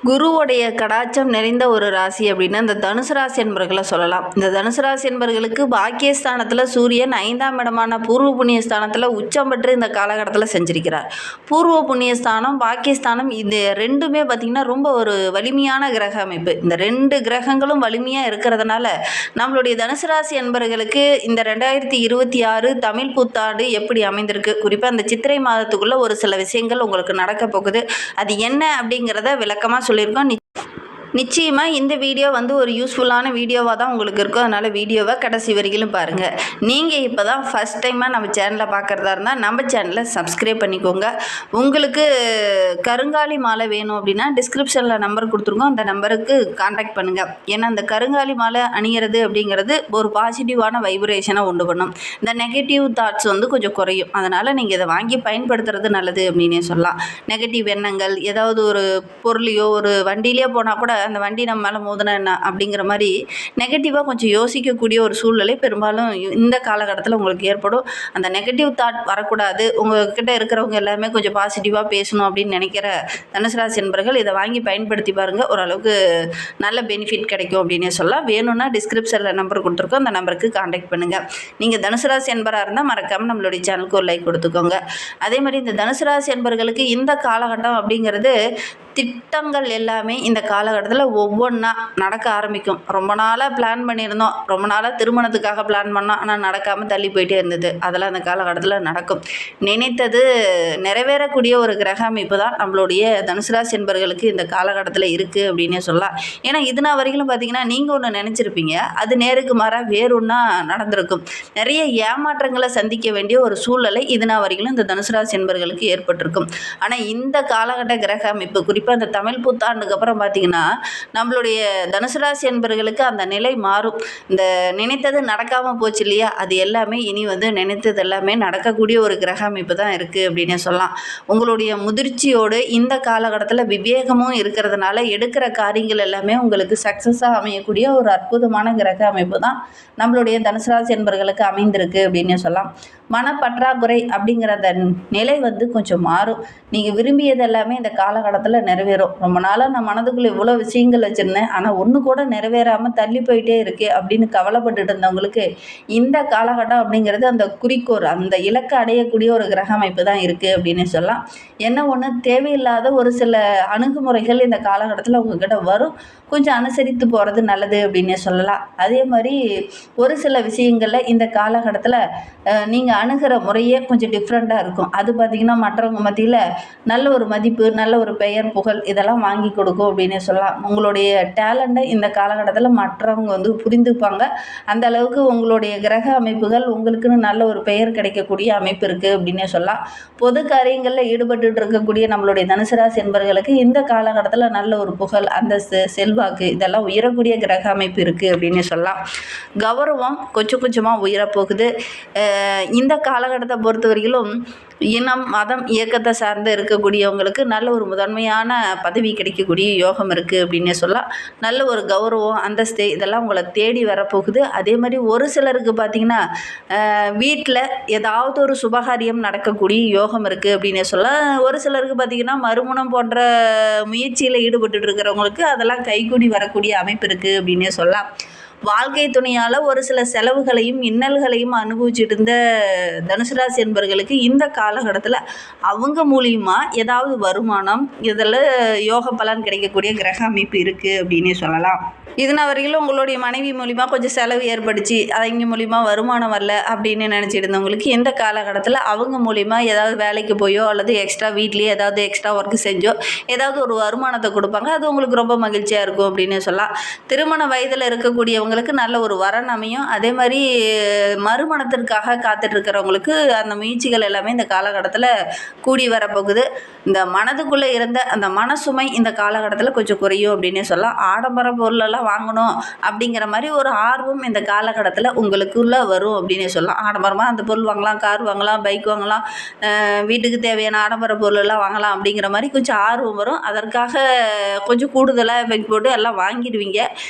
குருவுடைய கடாட்சம் நிறைந்த ஒரு ராசி அப்படின்னா இந்த தனுசு ராசி என்பர்களை சொல்லலாம். இந்த தனுசு ராசி என்பர்களுக்கு பாக்கியஸ்தானத்தில் சூரியன் 5ஆம் இடமான பூர்வ புண்ணியஸ்தானத்தில் உச்சம் பெற்று இந்த காலகட்டத்தில் செஞ்சிருக்கிறார். பூர்வ புண்ணியஸ்தானம் பாக்கியஸ்தானம் இது ரெண்டுமே பார்த்திங்கன்னா ரொம்ப ஒரு வலிமையான கிரக அமைப்பு. இந்த 2 கிரகங்களும் வலிமையாக இருக்கிறதுனால நம்மளுடைய தனுசு ராசி என்பர்களுக்கு இந்த 2026 தமிழ் புத்தாண்டு எப்படி அமைந்திருக்கு, குறிப்பாக அந்த சித்திரை மாதத்துக்குள்ளே ஒரு சில விஷயங்கள் உங்களுக்கு நடக்க போகுது. அது என்ன அப்படிங்கிறத விளக்கமாக சொல்லியிருக்கோம். நிச்சயமாக இந்த வீடியோ ஒரு யூஸ்ஃபுல்லான வீடியோவாக தான் உங்களுக்கு இருக்கும். அதனால் வீடியோவை கடைசி வரைக்கும் பாருங்கள். நீங்கள் இப்போ தான் ஃபஸ்ட் டைமாக நம்ம சேனலை பார்க்குறதா இருந்தால் நம்ம சேனலை சப்ஸ்கிரைப் பண்ணிக்கோங்க. உங்களுக்கு கருங்காலி மாலை வேணும் அப்படின்னா டிஸ்கிரிப்ஷனில் நம்பர் கொடுத்துருக்கோம். அந்த நம்பருக்கு கான்டாக்ட் பண்ணுங்கள். ஏன்னா அந்த கருங்காலி மாலை அணிகிறது அப்படிங்கிறது ஒரு பாசிட்டிவான வைப்ரேஷனை உண்டு பண்ணும். இந்த நெகட்டிவ் தாட்ஸ் கொஞ்சம் குறையும். அதனால் நீங்கள் இதை வாங்கி பயன்படுத்துறது நல்லது அப்படின்னே சொல்லலாம். நெகட்டிவ் எண்ணங்கள் ஏதாவது ஒரு பொருளையோ ஒரு வண்டியிலே போனால் கூட அந்த வண்டி நம்ம மேலே மோதினா என்ன அப்படிங்கிற மாதிரி நெகட்டிவாக கொஞ்சம் யோசிக்கக்கூடிய ஒரு சூழ்நிலை பெரும்பாலும் இந்த காலகட்டத்தில் உங்களுக்கு ஏற்படும். அந்த நெகட்டிவ் தாட் வரக்கூடாது, உங்கள்கிட்ட இருக்கிறவங்க எல்லாமே கொஞ்சம் பாசிட்டிவாக பேசணும் அப்படின்னு நினைக்கிற தனுசு ராசி என்பர்கள் இதை வாங்கி பயன்படுத்தி பாருங்கள். ஓரளவுக்கு நல்ல பெனிஃபிட் கிடைக்கும் அப்படின்னே சொல்லலாம். வேணும்னா டிஸ்கிரிப்ஷனில் நம்பர் கொடுத்துருக்கோம். அந்த நம்பருக்கு கான்டாக்ட் பண்ணுங்கள். நீங்கள் தனுசு ராசி என்பராக இருந்தால் மறக்காமல் நம்மளுடைய சேனலுக்கு ஒரு லைக் கொடுத்துக்கோங்க. அதே மாதிரி இந்த தனுசு ராசி என்பர்களுக்கு இந்த காலகட்டம் அப்படிங்கிறது திட்டங்கள் எல்லாமே இந்த காலகட்டத்தில் ஒவ்வொன்றா நடக்க ஆரம்பிக்கும். ரொம்ப நாளாக பிளான் பண்ணியிருந்தோம், ரொம்ப நாளாக திருமணத்துக்காக பிளான் பண்ணோம், ஆனால் நடக்காமல் தள்ளி போயிட்டே இருந்தது. அதெல்லாம் அந்த காலகட்டத்தில் நடக்கும். நினைத்தது நிறைவேறக்கூடிய ஒரு கிரக அமைப்பு தான் நம்மளுடைய தனுசு ராசி என்பர்களுக்கு இந்த காலகட்டத்தில் இருக்குது அப்படின்னே சொல்லலாம். ஏன்னா இதுனா வரைக்கும் பார்த்திங்கன்னா நீங்கள் ஒன்று நினச்சிருப்பீங்க, அது நேருக்கு மாறாக வேறொன்றா நடந்திருக்கும். நிறைய ஏமாற்றங்களை சந்திக்க வேண்டிய ஒரு சூழ்நிலை இதுனா வரைக்கும் இந்த தனுசு ராசி என்பர்களுக்கு ஏற்பட்டிருக்கும். ஆனால் இந்த காலகட்ட கிரக அமைப்பு குறிப்பாக அந்த தமிழ் புத்தாண்டுக்கு அப்புறம் பார்த்திங்கன்னா நம்மளுடைய தனுசு ராசி என்பர்களுக்கு அந்த நிலை மாறும். இந்த நினைத்தது நடக்காமல் போச்சு இல்லையா, அது எல்லாமே இனி நினைத்தது எல்லாமே நடக்கக்கூடிய ஒரு கிரக அமைப்பு தான் இருக்குது அப்படின்னே சொல்லலாம். உங்களுடைய முதிர்ச்சியோடு இந்த காலகட்டத்தில் விவேகமும் இருக்கிறதுனால எடுக்கிற காரியங்கள் எல்லாமே உங்களுக்கு சக்ஸஸாக அமையக்கூடிய ஒரு அற்புதமான கிரக அமைப்பு தான் நம்மளுடைய தனுசு ராசி என்பர்களுக்கு அமைந்திருக்கு அப்படின்னே சொல்லலாம். மனப்பற்றாக்குறை அப்படிங்கிற அந்த நிலை கொஞ்சம் மாறும். நீங்கள் விரும்பியது எல்லாமே இந்த காலகட்டத்தில் நிறைவேறும். ரொம்ப நாளாக நான் மனதுக்குள்ளே இவ்வளோ விஷயங்கள் வச்சுருந்தேன், ஆனால் ஒன்று கூட நிறைவேறாமல் தள்ளி போயிட்டே இருக்கே அப்படின்னு கவலைப்பட்டுட்டு இருந்தவங்களுக்கு இந்த காலகட்டம் அப்படிங்கிறது அந்த குறிக்கோள் அந்த இலக்கை அடையக்கூடிய ஒரு கிரக அமைப்பு தான் இருக்குது அப்படின்னு சொல்லலாம். என்ன ஒன்று தேவையில்லாத ஒரு சில அணுகுமுறைகள் இந்த காலகட்டத்தில் உங்ககிட்ட வரும். கொஞ்சம் அனுசரித்து போகிறது நல்லது அப்படின்னே சொல்லலாம். அதே மாதிரி ஒரு சில விஷயங்களில் இந்த காலகட்டத்தில் நீங்கள் அணுகிற முறையே கொஞ்சம் டிஃப்ரெண்ட்டாக இருக்கும். அது பார்த்திங்கன்னா மற்றவங்க மத்தியில் நல்ல ஒரு மதிப்பு, நல்ல ஒரு பெயர், புகழ் இதெல்லாம் வாங்கி கொடுக்கும் அப்படின்னே சொல்லலாம். உங்களுடைய டேலண்ட்டை இந்த காலகட்டத்தில் மற்றவங்க புரிந்துப்பாங்க. அந்த அளவுக்கு உங்களுடைய கிரக அமைப்புகள் உங்களுக்குன்னு நல்ல ஒரு பெயர் கிடைக்கக்கூடிய அமைப்பு இருக்குது அப்படின்னே சொல்லலாம். பொது காரியங்களில் ஈடுபட்டு இருக்கக்கூடிய நம்மளுடைய தனுசு ராசி என்பர்களுக்கு இந்த காலகட்டத்தில் நல்ல ஒரு புகழ், அந்த செல்வாக்கு இதெல்லாம் உயரக்கூடிய கிரக அமைப்பு இருக்குது அப்படின்னே சொல்லலாம். கௌரவம் கொஞ்சம் கொஞ்சமாக உயரப்போகுது. இந்த காலகட்டத்தை பொறுத்த வரையிலும் இனம், மதம், இயக்கத்தை சார்ந்து இருக்கக்கூடியவங்களுக்கு நல்ல ஒரு முதன்மையான பதவி கிடைக்கக்கூடிய யோகம் இருக்குது அப்படின்னே சொல்லலாம். நல்ல ஒரு கௌரவம், அந்தஸ்து இதெல்லாம் உங்களை தேடி வரப்போகுது. அதே மாதிரி ஒரு சிலருக்கு பார்த்திங்கன்னா வீட்டில் ஏதாவது ஒரு சுபகாரியம் நடக்கக்கூடிய யோகம் இருக்குது அப்படின்னே சொல்லலாம். ஒரு சிலருக்கு பார்த்திங்கன்னா மறுமணம் போன்ற முயற்சியில் ஈடுபட்டு இருக்கிறவங்களுக்கு அதெல்லாம் கைகூடி வரக்கூடிய அமைப்பு இருக்குது அப்படின்னே சொல்லலாம். வாழ்க்கை துணையால் ஒரு சில செலவுகளையும் இன்னல்களையும் அனுபவிச்சுட்டு இருந்த தனுசு ராசி என்பர்களுக்கு இந்த காலகட்டத்தில் அவங்க மூலியமாக ஏதாவது வருமானம் இதில் யோக பலன் கிடைக்கக்கூடிய கிரக அமைப்பு இருக்குது அப்படின்னே சொல்லலாம். இதனால் வரையிலும் உங்களுடைய மனைவி மூலிமா கொஞ்சம் செலவு ஏற்படுச்சு, அவங்க மூலிமா வருமானம் வரல அப்படின்னு நினச்சிட்டு இருந்தவங்களுக்கு இந்த காலகட்டத்தில் அவங்க மூலிமா ஏதாவது வேலைக்கு போயோ அல்லது எக்ஸ்ட்ரா வீட்லேயே ஏதாவது எக்ஸ்ட்ரா ஒர்க்கு செஞ்சோ ஏதாவது ஒரு வருமானத்தை கொடுப்பாங்க. அது உங்களுக்கு ரொம்ப மகிழ்ச்சியாக இருக்கும் அப்படின்னு சொல்லலாம். திருமண வயதில் இருக்கக்கூடியவங்களுக்கு நல்ல ஒரு வரன் அமையும். அதே மாதிரி மறுமணத்திற்காக காத்துட்ருக்கிறவங்களுக்கு அந்த முயற்சிகள் எல்லாமே இந்த காலகட்டத்தில் கூடி வரப்போகுது. இந்த மனதுக்குள்ளே இருந்த அந்த மனசுமை இந்த காலகட்டத்தில் கொஞ்சம் குறையும் அப்படின்னே சொல்லலாம். ஆடம்பர பொருளெல்லாம் வாங்கணும் அப்படிங்கிற மாதிரி ஒரு ஆர்வம் இந்த காலகட்டத்தில் உங்களுக்குள்ளே வரும் அப்படின்னு சொல்லலாம். ஆடம்பரமாக அந்த பொருள் வாங்கலாம், கார் வாங்கலாம், பைக் வாங்கலாம், வீட்டுக்கு தேவையான ஆடம்பர பொருளெல்லாம் வாங்கலாம் அப்படிங்கிற மாதிரி கொஞ்சம் ஆர்வம் வரும். அதற்காக கொஞ்சம் கூடுதலாக எஃபெக்ட் போட்டு எல்லாம் வாங்கிடுவீங்க.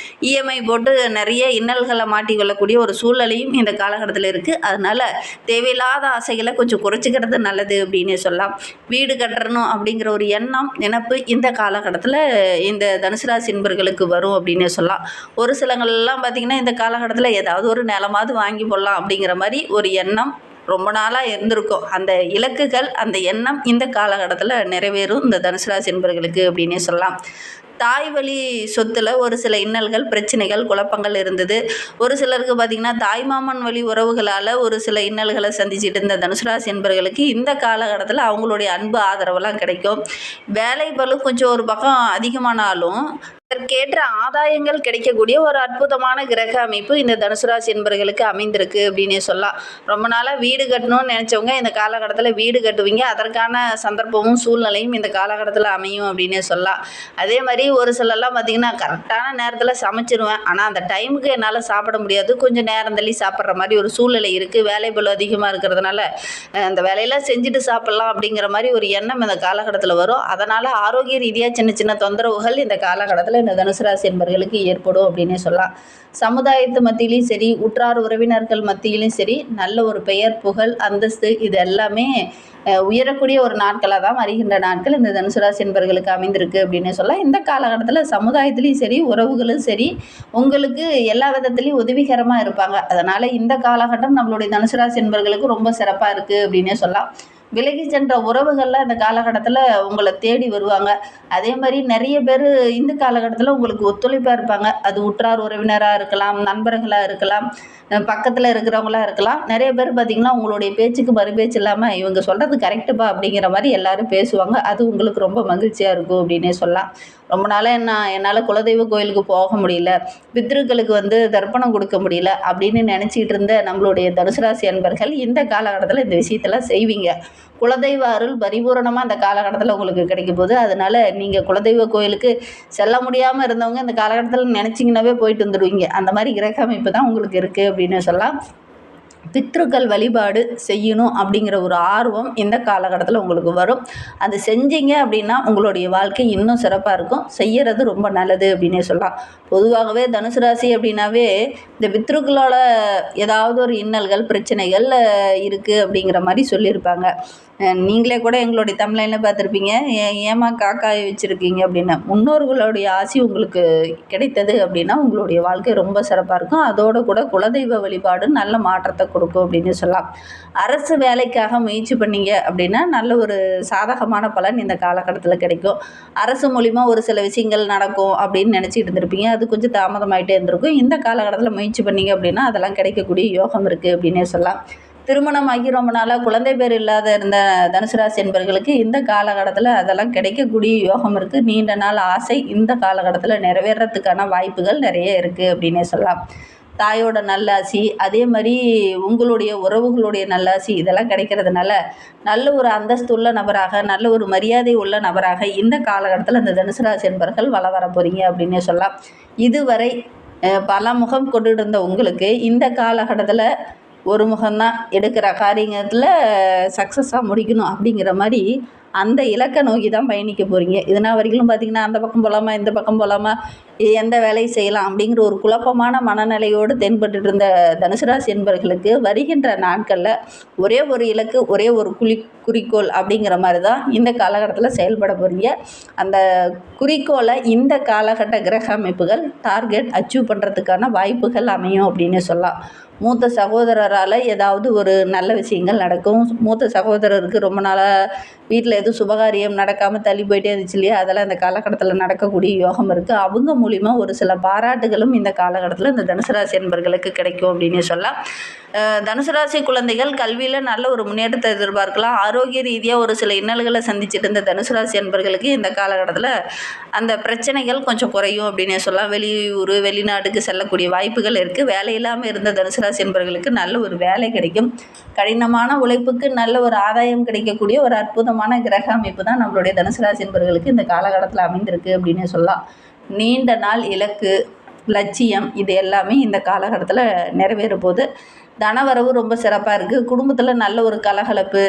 இஎம்ஐ போட்டு நிறைய நிறைய இன்னல்களை மாட்டிக்கொள்ளக்கூடிய ஒரு சூழ்நிலையும் இந்த காலகட்டத்தில் இருக்குது. அதனால் தேவையில்லாத ஆசைகளை கொஞ்சம் குறைச்சிக்கிறது நல்லது அப்படின்னு சொல்லலாம். வீடு கட்டணும் அப்படிங்கிற ஒரு எண்ணம் நினப்பு இந்த காலகட்டத்தில் இந்த தனுசு ராசி என்பர்களுக்கு வரும் அப்படின்னு சொல்லலாம். ஒரு சிலங்கள்லாம் பார்த்திங்கன்னா இந்த காலகட்டத்தில் ஏதாவது ஒரு நிலமாவது வாங்கி போடலாம் அப்படிங்கிற மாதிரி ஒரு எண்ணம் ரொம்ப நாளாக இருந்திருக்கும். அந்த இலக்குகள் அந்த எண்ணம் இந்த காலகட்டத்தில் நிறைவேறும் இந்த தனுசு ராசி என்பர்களுக்கு அப்படின்னே சொல்லலாம். தாய் வழி சொத்தில் ஒரு சில இன்னல்கள் பிரச்சனைகள் குழப்பங்கள் இருந்தது. ஒரு சிலருக்கு பார்த்திங்கன்னா தாய்மாமன் வழி உறவுகளால் ஒரு சில இன்னல்களை சந்திச்சுட்டு இருந்த தனுசு ராசி என்பர்களுக்கு இந்த காலகட்டத்தில் அவங்களுடைய அன்பு ஆதரவெல்லாம் கிடைக்கும். வேலை பளு கொஞ்சம் ஒரு பக்கம் அதிகமானாலும் அதற்கேற்ற ஆதாயங்கள் கிடைக்கக்கூடிய ஒரு அற்புதமான கிரக அமைப்பு இந்த தனுசு ராசி என்பர்களுக்கு அமைந்திருக்கு அப்படின்னே சொல்லலாம். ரொம்ப நாளாக வீடு கட்டணும்னு நினச்சவங்க இந்த காலகட்டத்தில் வீடு கட்டுவீங்க. அதற்கான சந்தர்ப்பமும் சூழ்நிலையும் இந்த காலகட்டத்தில் அமையும் அப்படின்னே சொல்லலாம். அதே மாதிரி ஒரு சிலர்லாம் பார்த்திங்கன்னா கரெக்டான நேரத்தில் சமைச்சிருவேன், ஆனால் அந்த டைமுக்கு என்னால் சாப்பிட முடியாது, கொஞ்சம் நேரம் தள்ளி சாப்பிட்ற மாதிரி ஒரு சூழ்நிலை இருக்குது. வேலை பளு அதிகமாக இருக்கிறதுனால அந்த வேலையெல்லாம் செஞ்சுட்டு சாப்பிட்லாம் அப்படிங்கிற மாதிரி ஒரு எண்ணம் இந்த காலகட்டத்தில் வரும். அதனால் ஆரோக்கிய ரீதியாக சின்ன சின்ன தொந்தரவுகள் இந்த காலகட்டத்தில் இந்த தனுசு ராசி என்பர்களுக்கு ஏற்படும் அப்படின்னே சொல்லலாம். சமுதாயத்து மத்தியிலையும் சரி, உற்றார் உறவினர்கள் மத்தியிலையும் சரி, நல்ல ஒரு பெயர் புகழ் அந்தஸ்து இது எல்லாமே உயரக்கூடிய ஒரு நாட்களாக தான் வருகின்ற நாட்கள் இந்த தனுசு ராசி என்பர்களுக்கு அமைந்திருக்கு அப்படின்னு சொல்லலாம். இந்த காலகட்டத்தில் சமுதாயத்துலேயும் சரி உறவுகளும் சரி உங்களுக்கு எல்லா விதத்துலேயும் உதவிகரமாக இருப்பாங்க. அதனால் இந்த காலகட்டம் நம்மளுடைய தனுசு ராசி என்பர்களுக்கு ரொம்ப சிறப்பாக இருக்குது அப்படின்னே சொல்லலாம். விலகி சென்ற உறவுகள்லாம் இந்த காலகட்டத்தில் உங்களை தேடி வருவாங்க. அதே மாதிரி நிறைய பேர் இந்த காலகட்டத்தில் உங்களுக்கு ஒத்துழைப்பாக இருப்பாங்க. அது உற்றார் உறவினராக இருக்கலாம், நண்பர்களாக இருக்கலாம், பக்கத்தில் இருக்கிறவங்களாக இருக்கலாம். நிறைய பேர் பார்த்திங்கன்னா உங்களுடைய பேச்சுக்கு மறுபேச்சு இல்லாமல் இவங்க சொல்கிறது கரெக்டுப்பா அப்படிங்கிற மாதிரி எல்லோரும் பேசுவாங்க. அது உங்களுக்கு ரொம்ப மகிழ்ச்சியாக இருக்கும் அப்படின்னே சொல்லலாம். ரொம்ப நாளாக என்னால் குலதெய்வ கோயிலுக்கு போக முடியல, பித்ருக்களுக்கு தர்ப்பணம் கொடுக்க முடியல அப்படின்னு நினச்சிட்டு இருந்த நம்மளுடைய தனுசு ராசி அன்பர்கள் இந்த காலகட்டத்தில் இந்த விஷயத்தெல்லாம் செய்வீங்க. குலதெய்வ அருள் பரிபூரணமாக அந்த காலகட்டத்தில் உங்களுக்கு கிடைக்கும் போது, அதனால் நீங்கள் குலதெய்வ கோயிலுக்கு செல்ல முடியாமல் இருந்தவங்க இந்த காலகட்டத்தில் நினச்சிங்கன்னாவே போயிட்டு வந்துடுவீங்க. அந்த மாதிரி கிரக அமைப்பு தான் உங்களுக்கு இருக்குது அப்படின்னு சொல்லலாம். பித்ருக்கள் வழிபாடு செய்யணும் அப்படிங்கிற ஒரு ஆர்வம் இந்த காலகட்டத்தில் உங்களுக்கு வரும். அது செஞ்சீங்க அப்படின்னா உங்களுடைய வாழ்க்கை இன்னும் சிறப்பாக இருக்கும். செய்கிறது ரொம்ப நல்லது அப்படின்னே சொல்லலாம். பொதுவாகவே தனுசு ராசி அப்படின்னாவே இந்த பித்ருக்களோட ஏதாவது ஒரு இன்னல்கள் பிரச்சனைகள் இருக்குது அப்படிங்கிற மாதிரி சொல்லியிருப்பாங்க. நீங்களே கூட எங்களுடைய தமிழ்லைனில் பார்த்துருப்பீங்க, ஏமா காக்காயை வச்சுருக்கீங்க அப்படின்னு. முன்னோர்களுடைய ஆசி உங்களுக்கு கிடைத்தது அப்படின்னா உங்களுடைய வாழ்க்கை ரொம்ப சிறப்பாக இருக்கும். அதோடு கூட குலதெய்வ வழிபாடு நல்ல மாற்றத்தை கொடுக்கும் அப்படின்னு சொல்லலாம். அரசு வேலைக்காக முயற்சி பண்ணீங்க அப்படின்னா நல்ல ஒரு சாதகமான பலன் இந்த காலகட்டத்தில் கிடைக்கும். அரசு மூலிமா ஒரு சில விஷயங்கள் நடக்கும் அப்படின்னு நினச்சிட்டு இருந்திருப்பீங்க, அது கொஞ்சம் தாமதமாகிட்டே இருந்திருக்கும். இந்த காலகட்டத்தில் முயற்சி பண்ணீங்க அப்படின்னா அதெல்லாம் கிடைக்கக்கூடிய யோகம் இருக்குது அப்படின்னே சொல்லலாம். திருமணமாகி ரொம்ப நாளாக குழந்தை பேர் இல்லாத இருந்த தனுசு ராசி என்பர்களுக்கு இந்த காலகட்டத்தில் அதெல்லாம் கிடைக்கக்கூடிய யோகம் இருக்குது. நீண்ட நாள் ஆசை இந்த காலகட்டத்தில் நிறைவேறத்துக்கான வாய்ப்புகள் நிறைய இருக்குது அப்படின்னே சொல்லலாம். தாயோட நல்லாசி, அதே மாதிரி உங்களுடைய உறவுகளுடைய நல்லாசி இதெல்லாம் கிடைக்கிறதுனால நல்ல ஒரு அந்தஸ்துள்ள நபராக, நல்ல ஒரு மரியாதை உள்ள நபராக இந்த காலகட்டத்தில் இந்த தனுசு ராசி என்பர்கள் வர போகிறீங்க அப்படின்னே சொல்லலாம். இதுவரை பல முகம் கொண்டு இருந்த உங்களுக்கு இந்த காலகட்டத்தில் ஒரு முகம்தான் எடுக்கிற காரியத்தில் சக்ஸஸாக முடிக்கணும் அப்படிங்கிற மாதிரி அந்த இலக்கை நோக்கி தான் பயணிக்க போகிறீங்க. இதனால் வரைக்கும் பார்த்திங்கன்னா அந்த பக்கம் போகலாமா இந்த பக்கம் போகலாமா எந்த வேலையை செய்யலாம் அப்படிங்கிற ஒரு குழப்பமான மனநிலையோடு தென்பட்டு இருந்த தனுசு ராசி என்பவர்களுக்கு வருகின்ற நாட்களில் ஒரே ஒரு இலக்கு ஒரே ஒரு குறிக்கோள் அப்படிங்கிற மாதிரி தான் இந்த காலகட்டத்தில் செயல்பட போகிறீங்க. அந்த குறிக்கோளை இந்த காலகட்ட கிரக அமைப்புகள் டார்கெட் அச்சீவ் பண்ணுறதுக்கான வாய்ப்புகள் அமையும் அப்படின்னு சொல்லலாம். மூத்த சகோதரரால் ஏதாவது ஒரு நல்ல விஷயங்கள் நடக்கும். மூத்த சகோதரருக்கு ரொம்ப நாளாக வீட்டில் எதுவும் சுபகாரியம் நடக்காமல் தள்ளி போயிட்டே இருந்துச்சு இல்லையா, அதெல்லாம் இந்த காலகட்டத்தில் நடக்கக்கூடிய யோகம் இருக்குது. அவங்க மூலிமா ஒரு சில பாராட்டுகளும் இந்த காலகட்டத்தில் இந்த தனுசு ராசி என்பர்களுக்கு கிடைக்கும் அப்படின்னு சொல்லலாம். தனுசு ராசி குழந்தைகள் கல்வியில் நல்ல ஒரு முன்னேற்றத்தை எதிர்பார்க்கலாம். ஆரோக்கிய ரீதியாக ஒரு சில இன்னல்களை சந்திச்சுட்டு இருந்த தனுசு ராசி என்பர்களுக்கு இந்த காலகட்டத்தில் அந்த பிரச்சனைகள் கொஞ்சம் குறையும் அப்படின்னு சொல்லலாம். வெளியூர் வெளிநாட்டுக்கு செல்லக்கூடிய வாய்ப்புகள் இருக்குது. வேலை இல்லாமல் இருந்த தனுசு ராசி என்பர்களுக்கு நல்ல ஒரு வேலை கிடைக்கும். கடினமான உழைப்புக்கு நல்ல ஒரு ஆதாயம் கிடைக்கக்கூடிய ஒரு அற்புதமான கிரக அமைப்பு தான் நம்மளுடைய தனுசு ராசி என்பர்களுக்கு இந்த காலகட்டத்தில் அமைந்திருக்கு அப்படின்னு சொல்லலாம். நீண்ட நாள் இலக்கு லட்சியம் இது எல்லாமே இந்த காலகட்டத்தில் நிறைவேற போது. தனவரவு ரொம்ப சிறப்பாக இருக்குது. குடும்பத்தில் நல்ல ஒரு கலகலப்பு,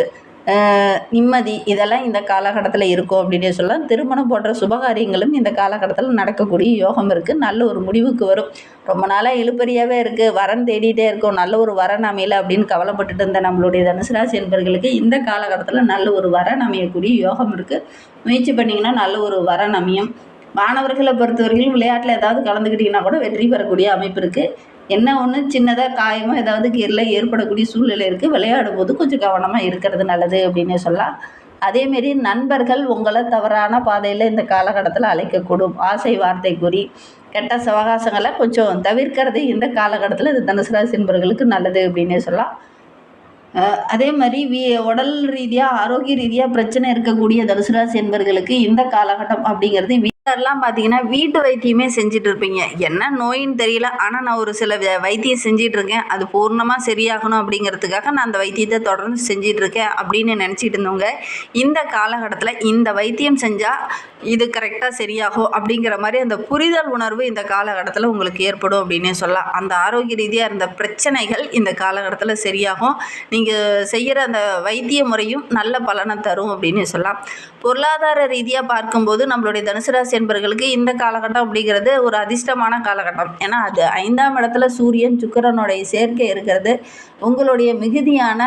நிம்மதி இதெல்லாம் இந்த காலகட்டத்தில் இருக்கும் அப்படின்னே சொல்லலாம். திருமணம் போன்ற சுபகாரியங்களும் இந்த காலகட்டத்தில் நடக்கக்கூடிய யோகம் இருக்குது. நல்ல ஒரு முடிவுக்கு வரும். ரொம்ப நாளாக இழுபறியாகவே இருக்குது, வரன் தேடிகிட்டே இருக்கோம், நல்ல ஒரு வரன் அமையல அப்படின்னு கவலைப்பட்டுட்டு இருந்த நம்மளுடைய தனுசு ராசி என்பர்களுக்கு இந்த காலகட்டத்தில் நல்ல ஒரு வரன் அமையக்கூடிய யோகம் இருக்குது. முயற்சி பண்ணிங்கன்னா நல்ல ஒரு வரன் அமையும். மாணவர்களை பொறுத்தவரைக்கும் விளையாட்டில் ஏதாவது கலந்துக்கிட்டிங்கன்னா கூட வெற்றி பெறக்கூடிய அமைப்பு இருக்குது. என்ன ஒன்று சின்னதாக காயமோ ஏதாவது கீரில் ஏற்படக்கூடிய சூழ்நிலை இருக்குது. விளையாடும் போது கொஞ்சம் கவனமாக இருக்கிறது நல்லது அப்படின்னே சொல்லலாம். அதேமாரி நண்பர்கள் உங்களை தவறான பாதையில் இந்த காலகட்டத்தில் அழைக்கக்கூடும். ஆசை வார்த்தை கூறி கெட்ட சவகாசங்களை கொஞ்சம் தவிர்க்கிறது இந்த காலகட்டத்தில் இது தனுசு ராசி என்பவர்களுக்கு நல்லது அப்படின்னே சொல்லலாம். அதே மாதிரி உடல் ரீதியாக ஆரோக்கிய ரீதியாக பிரச்சனை இருக்கக்கூடிய தனுசு ராசி என்பவர்களுக்கு இந்த காலகட்டம் அப்படிங்கிறது வீட்டெல்லாம் பார்த்தீங்கன்னா வீட்டு வைத்தியமே செஞ்சுட்டு இருப்பீங்க. என்ன நோயின்னு தெரியல, ஆனால் நான் ஒரு சில வைத்தியம் செஞ்சிட்ருக்கேன், அது பூர்ணமாக சரியாகணும் அப்படிங்கிறதுக்காக நான் அந்த வைத்தியத்தை தொடர்ந்து செஞ்சிட்ருக்கேன் அப்படின்னு நினச்சிட்டு இருந்தவங்க இந்த காலகட்டத்தில் இந்த வைத்தியம் செஞ்சால் இது கரெக்டாக சரியாகும் அப்படிங்கிற மாதிரி அந்த புரிதல் உணர்வு இந்த காலகட்டத்தில் உங்களுக்கு ஏற்படும் அப்படின்னே சொல்லலாம். அந்த ஆரோக்கிய ரீதியாக இருந்த பிரச்சனைகள் இந்த காலகட்டத்தில் சரியாகும். நீங்கள் செய்கிற அந்த வைத்திய முறையும் நல்ல பலனை தரும் அப்படின்னு சொல்லலாம். பொருளாதார ரீதியாக பார்க்கும்போது நம்மளுடைய தனுசு ராசி என்பவர்களுக்கு இந்த காலகட்டம் அப்படிங்கிறது ஒரு அதிர்ஷ்டமான காலகட்டம். ஏன்னா அது 5ஆம் இடத்துல சூரியன் சுக்கிரனுடைய சேர்க்கை இருக்கிறது. உங்களுடைய மிகுதியான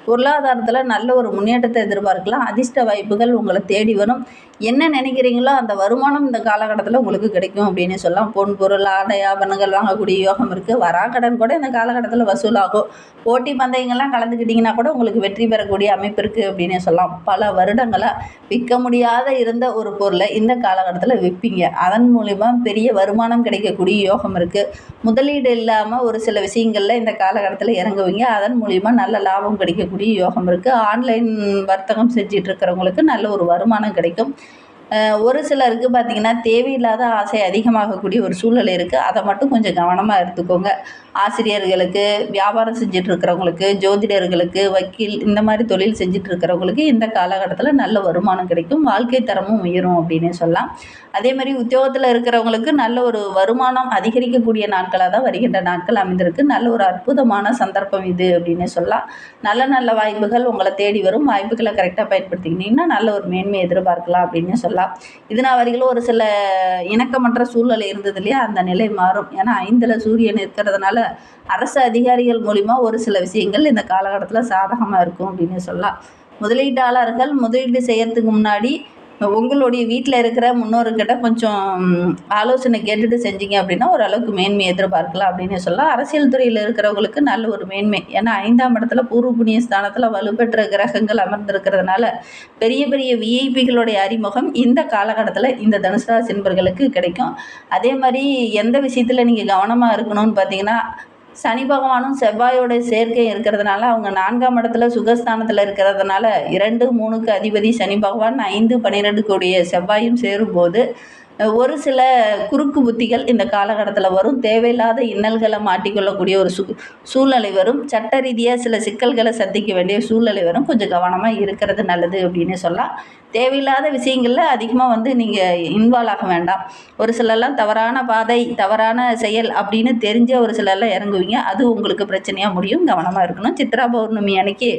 பொருளாதாரத்தில் நல்ல ஒரு முன்னேற்றத்தை எதிர்பார்க்கலாம். அதிர்ஷ்ட வாய்ப்புகள் உங்களை தேடி வரும். என்ன நினைக்கிறீங்களோ அந்த வருமானம் இந்த காலகட்டத்தில் உங்களுக்கு கிடைக்கும் அப்படின்னு சொல்லலாம். பொன் பொருள் ஆடை ஆபரணங்கள் வாங்கக்கூடிய யோகம் இருக்குது. வராக்கடன் கூட இந்த காலகட்டத்தில் வசூலாகும். போட்டி பந்தயங்கள்லாம் கலந்துக்கிட்டிங்கன்னா கூட உங்களுக்கு வெற்றி பெறக்கூடிய அமைப்பு இருக்குது அப்படின்னு சொல்லலாம். பல வருடங்களாக விற்க முடியாத இருந்த ஒரு பொருளை இந்த காலகட்டத்தில் விற்பீங்க. அதன் மூலிமா பெரிய வருமானம் கிடைக்கக்கூடிய யோகம் இருக்குது. முதலீடு இல்லாமல் ஒரு சில விஷயங்களில் இந்த காலகட்டத்தில் இறங்குவீங்க. அதன் மூலிமா நல்ல லாபம் கிடைக்கக்கூடிய யோகம் இருக்குது. ஆன்லைன் வர்த்தகம் செஞ்சிட்டு இருக்கிறவங்களுக்கு நல்ல ஒரு வருமானம் கிடைக்கும். ஒரு சிலருக்கு பார்த்திங்கன்னா தேவையில்லாத ஆசை அதிகமாகக்கூடிய ஒரு சூழ்நிலை இருக்குது. அதை மட்டும் கொஞ்சம் கவனமாக எடுத்துக்கோங்க. ஆசிரியர்களுக்கு, வியாபாரம் செஞ்சிட்ருக்கிறவங்களுக்கு, ஜோதிடர்களுக்கு, வக்கீல் இந்த மாதிரி தொழில் செஞ்சிட்ருக்கிறவங்களுக்கு இந்த காலகட்டத்தில் நல்ல வருமானம் கிடைக்கும். வாழ்க்கை தரமும் உயரும் அப்படின்னே சொல்லலாம். அதே மாதிரி உத்தியோகத்தில் இருக்கிறவங்களுக்கு நல்ல ஒரு வருமானம் அதிகரிக்கக்கூடிய நாட்களாக தான் வருகின்ற நாட்கள் அமைந்திருக்கு. நல்ல ஒரு அற்புதமான சந்தர்ப்பம் இது அப்படின்னே சொல்லலாம். நல்ல நல்ல வாய்ப்புகள் உங்களை தேடி வரும். வாய்ப்புகளை கரெக்டாக பயன்படுத்திக்கிட்டிங்கன்னா நல்ல ஒரு மேன்மையை எதிர்பார்க்கலாம் அப்படின்னு சொல்லலாம். இதனால் வரைக்கும் ஒரு சில இணக்கமற்ற சூழ்நிலை இருந்தது இல்லையா, அந்த நிலை மாறும். ஏன்னா 5ல் சூரியன் இருக்கிறதுனால அரசு அதிகாரிகள் மூலிமா ஒரு சில விஷயங்கள் இந்த காலகட்டத்தில் சாதகமாக இருக்கும் அப்படின்னு சொல்லலாம். முதலீட்டாளர்கள் முதலீடு செய்கிறதுக்கு முன்னாடி உங்களுடைய வீட்டில் இருக்கிற முன்னோர்கிட்ட கொஞ்சம் ஆலோசனை கேட்டுட்டு செஞ்சீங்க அப்படின்னா ஓரளவுக்கு மேன்மை எதிர்பார்க்கலாம் அப்படின்னு சொல்லலாம். அரசியல் துறையில் இருக்கிறவங்களுக்கு நல்ல ஒரு மேன்மை. ஏன்னா 5ஆம் இடத்துல பூர்வ புண்ணிய ஸ்தானத்தில் வலுப்பெற்ற கிரகங்கள் அமர்ந்திருக்கிறதுனால பெரிய பெரிய விஐபிகளுடைய அறிமுகம் இந்த காலகட்டத்தில் இந்த தனுசு ராசி என்பவர்களுக்கு கிடைக்கும். அதே மாதிரி எந்த விஷயத்தில் நீங்கள் கவனமாக இருக்கணும்னு பார்த்தீங்கன்னா, சனி பகவானும் செவ்வாயோட சேர்க்கை இருக்கிறதுனால அவங்க 4ஆம் இடத்துல சுகஸ்தானத்தில் இருக்கிறதுனால 2, 3க்கு அதிபதி சனி பகவான், 5, 12 கூடிய செவ்வாயும் சேரும்போது ஒரு சில குறுக்கு புத்திகள் இந்த காலகட்டத்தில் வரும். தேவையில்லாத இன்னல்களை மாட்டிக்கொள்ளக்கூடிய ஒரு சூழ்நிலை வரும். சட்ட ரீதியாக சில சிக்கல்களை சந்திக்க வேண்டிய சூழ்நிலை வரும். கொஞ்சம் கவனமாக இருக்கிறது நல்லது அப்படின்னு சொல்லலாம். தேவையில்லாத விஷயங்களில் அதிகமாக நீங்கள் இன்வால்வ் ஆக வேண்டாம். ஒரு சிலர்லாம் தவறான பாதை, தவறான செயல் அப்படின்னு தெரிஞ்ச ஒரு சிலர்லாம் இறங்குவீங்க. அது உங்களுக்கு பிரச்சனையாக முடியும். கவனமாக இருக்கணும். சித்ரா பௌர்ணமி அன்னைக்கு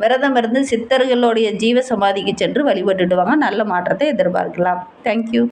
விரதம் இருந்து சித்தர்களுடைய ஜீவ சமாதிக்கு சென்று வழிபட்டுடுவாங்க. நல்ல மாற்றத்தை எதிர்பார்க்கலாம். தேங்க்யூ.